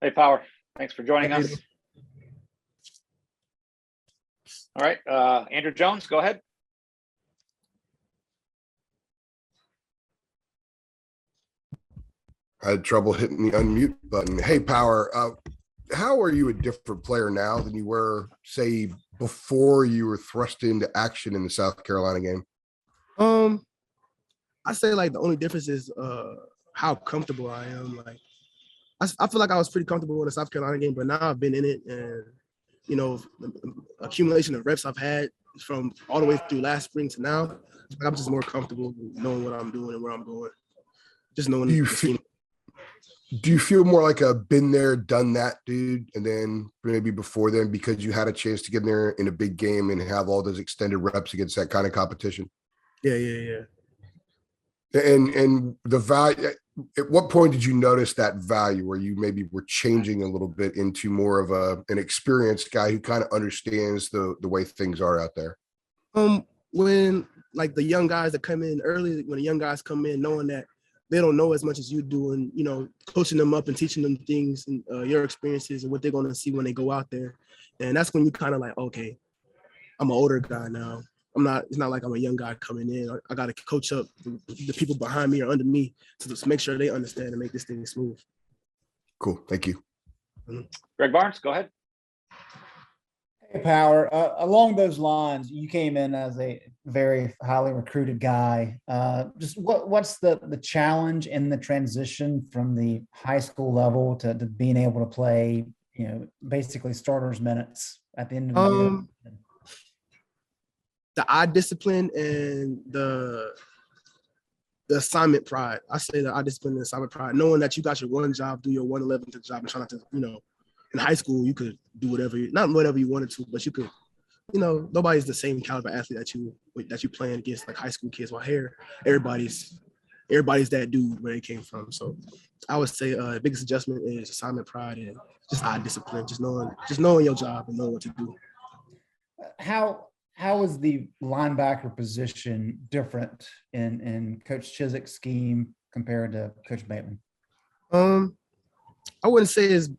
Hey, Power. Thanks for joining Hey, us. All right, Andrew Jones, go ahead. I had trouble hitting the unmute button. Hey, Power, how are you a different player now than you were, say, before you were thrust into action in the South Carolina game? I say like the only difference is how comfortable I am. Like I feel like I was pretty comfortable in the South Carolina game, but now I've been in it, and you know, the accumulation of reps I've had from all the way through last spring to now, I'm just more comfortable knowing what I'm doing and where I'm going. Just knowing the scheme. Do you feel more like a been there, done that dude? And then maybe before then, because you had a chance to get in there in a big game and have all those extended reps against that kind of competition? Yeah. And the value, at what point did you notice that value where you maybe were changing a little bit into more of an experienced guy who kind of understands the way things are out there? When like the young guys that come in early, when the young guys come in knowing that they don't know as much as you do, and you know, coaching them up and teaching them things and your experiences and what they're going to see when they go out there, and that's when you kind of like, okay, I'm an older guy now. It's not like I'm a young guy coming in. I got to coach up the people behind me or under me to just make sure they understand and make this thing smooth. Cool. Thank you. Greg Barnes, go ahead. Hey, Power. Along those lines, you came in as a very highly recruited guy. Just what's the challenge in the transition from the high school level to being able to play, basically starters minutes at the end of the year? The eye discipline and the assignment pride. I say the eye discipline and assignment pride, knowing that you got your one job, do your 111th job, and try not to, in high school, you could do not whatever you wanted to, but you could, nobody's the same caliber athlete that you playing against, like high school kids. While here, everybody's that dude where they came from. So I would say the biggest adjustment is assignment pride and just eye discipline, just knowing your job and knowing what to do. How is the linebacker position different in Coach Chiswick's scheme compared to Coach Bateman? I wouldn't say it's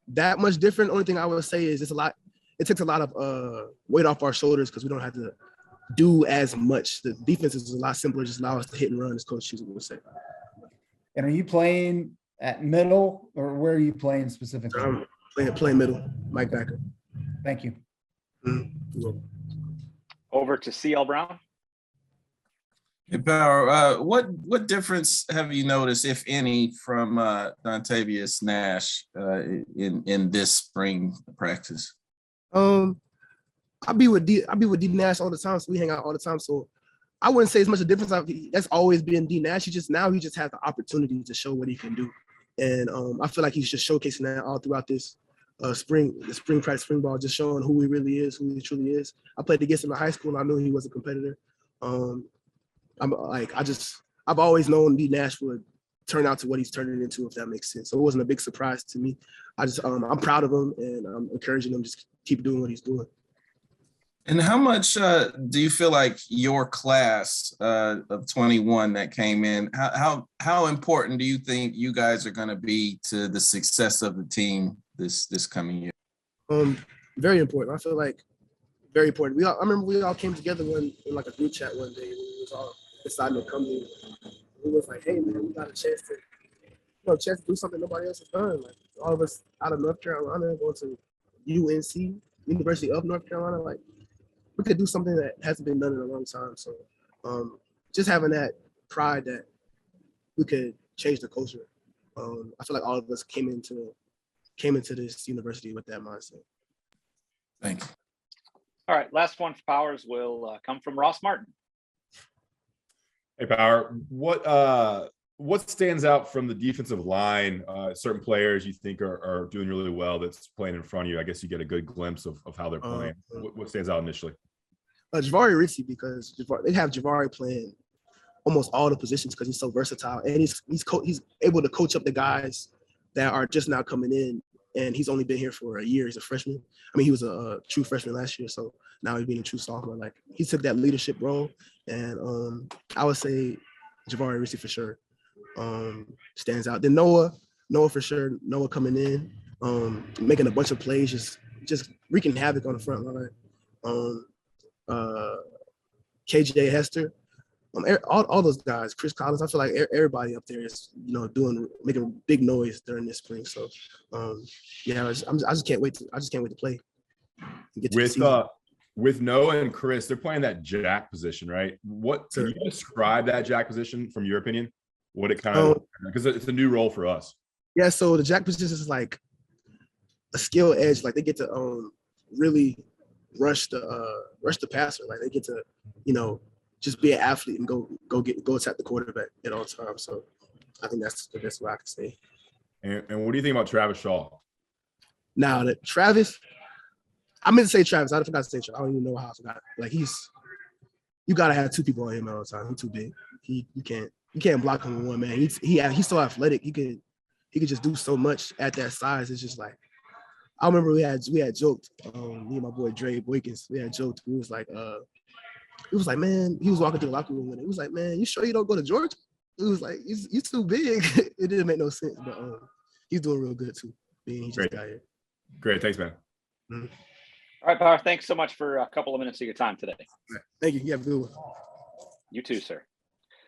that much different. Only thing I would say is it takes a lot of weight off our shoulders because we don't have to do as much. The defense is a lot simpler, just allow us to hit and run, as Coach Chiswick would say. And are you playing at middle, or where are you playing specifically? I'm playing middle, Mike Backer. Thank you. Mm-hmm. Over to CL Brown. Hey, Power, what difference have you noticed, if any, from Dontavius Nash in this spring practice? I be with D Nash all the time, so we hang out all the time. So I wouldn't say as much a difference. That's always been D Nash. He just has the opportunity to show what he can do, and I feel like he's just showcasing that all throughout this spring practice, spring ball, just showing who he really is, who he truly is. I played against him in high school, and I knew he was a competitor. I've always known D Nash would turn out to what he's turning into, if that makes sense. So it wasn't a big surprise to me. I'm proud of him, and I'm encouraging him to just keep doing what he's doing. And how much do you feel like your class of 21 that came in, how important do you think you guys are going to be to the success of the team this coming year? Very important. I feel like very important. I remember we all came together in like a group chat one day when we was all deciding to come in. We was like, hey man, we got a chance to do something nobody else has done. Like all of us out of North Carolina going to UNC, University of North Carolina, like we could do something that hasn't been done in a long time. So just having that pride that we could change the culture. I feel like all of us came into this university with that mindset. Thank you. All right, last one for Powers will come from Ross Martin. Hey, Power, what stands out from the defensive line? Certain players you think are doing really well that's playing in front of you. I guess you get a good glimpse of how they're playing. What stands out initially? Javari Ritchie, because they have Javari playing almost all the positions because he's so versatile, and he's able to coach up the guys that are just now coming in, and he's only been here for a year. He's a freshman. I mean, he was a true freshman last year, so now he's being a true sophomore. Like he took that leadership role, and I would say Javari Ritchie for sure stands out. Then Noah for sure. Noah coming in, making a bunch of plays, just wreaking havoc on the front line. KJ Hester, all those guys, Chris Collins. I feel like everybody up there is, making big noise during this spring. So, I just can't wait to play and get to the season. With Noah and Chris, they're playing that jack position, right? Can you describe that jack position from your opinion? What it kind of, because it's a new role for us. Yeah, so the jack position is like a skill edge. Like they get to really rush the passer. Like they get to, just be an athlete and go attack the quarterback at all times. So I think that's the best way I can say. And what do you think about Travis Shaw? Now that Travis, I meant to say Travis. I forgot to say Travis. I don't even know how I forgot. Like you gotta have two people on him all the time. He's too big. You can't block him with one man. He's so athletic. He could just do so much at that size. It's just like, I remember we had joked, me and my boy Dre Boykins, we had joked. He was like, man, he was walking through the locker room and he was like, man, you sure you don't go to Georgia? It was like, you too big. It didn't make no sense, but he's doing real good too. He just got here. Great, thanks, man. Mm-hmm. All right, Power. Thanks so much for a couple of minutes of your time today. Thank you. You have a good one. You too, sir.